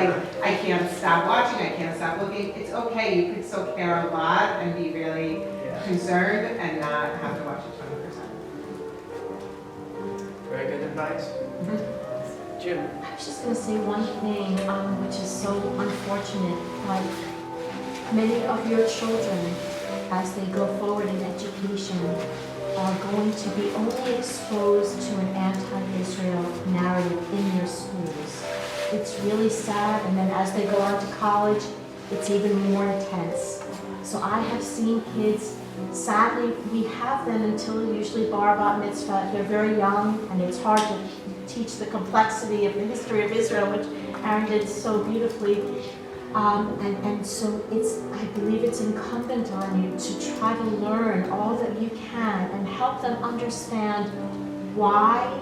like, I can't stop watching, I can't stop looking. It's okay, you could still care a lot and be really concerned and not have to watch it 20%. Very good advice. Jim? I was just going to say one thing, which is so unfortunate, but many of your children, as they go forward in education, are going to be only exposed to an anti-Israel narrative in their schools. It's really sad, and then as they go on to college, it's even more intense. So I have seen kids, sadly, we have them until usually bar bat mitzvah. They're very young, and it's hard to teach the complexity of the history of Israel, which Aron did so beautifully. And so I believe it's incumbent on you to try to learn all that you can and help them understand why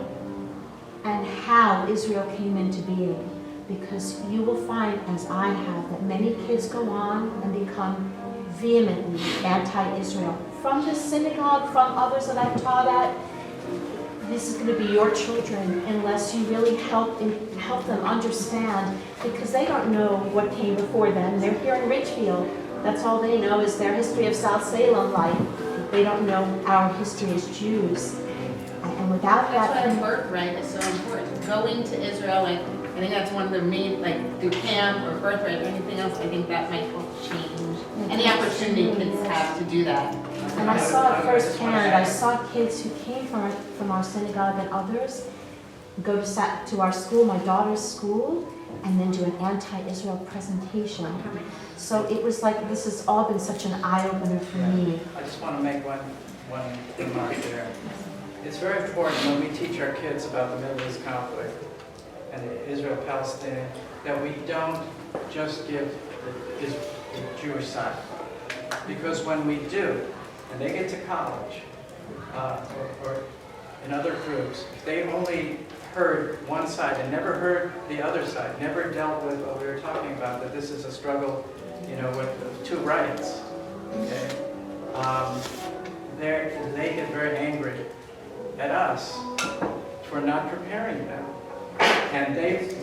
and how Israel came into being. Because you will find, as I have, that many kids go on and become vehemently anti-Israel. From the synagogue, from others that I've taught at, this is going to be your children unless you really help them understand, because they don't know what came before them. They're here in Ridgefield. That's all they know is their history of South Salem life. They don't know our history as Jews. And without That's that... why birthright is so important. Going to Israel, I think that's one of the main, like through camp or birthright or anything else, I think that might help change any opportunity kids have to do that. And I saw it firsthand. I saw kids who came from our synagogue and others go to our school, my daughter's school, and then do an anti-Israel presentation. So it was like, this has all been such an eye-opener for me. I just want to make one remark there. It's very important when we teach our kids about the Middle East conflict and the Israel-Palestinian that we don't just give the Jewish side. Because when we do, and they get to college, or in other groups, if they only heard one side and never heard the other side, never dealt with what we were talking about, that this is a struggle, with two rights, okay? They get very angry at us for not preparing them. And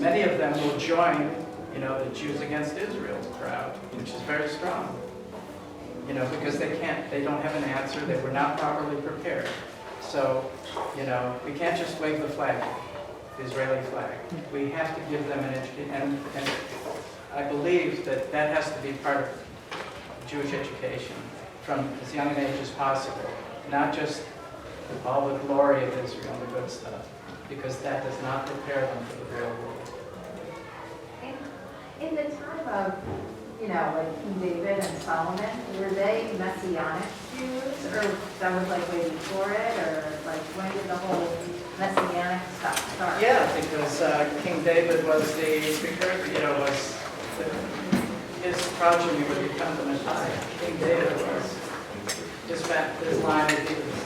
many of them will join, the Jews Against Israel crowd, which is very strong. Because they don't have an answer, they were not properly prepared. So, we can't just wave the flag, the Israeli flag. We have to give them an education, and I believe that has to be part of Jewish education from as young an age as possible, not just all the glory of Israel and the good stuff, because that does not prepare them for the real world. In the time of, like King David and Solomon, were they Messianic Jews, or that was like way before it, or like when did the whole Messianic stuff start? Yeah, because King David was the precursor, his progeny would become the Messiah. King David was, his line would be the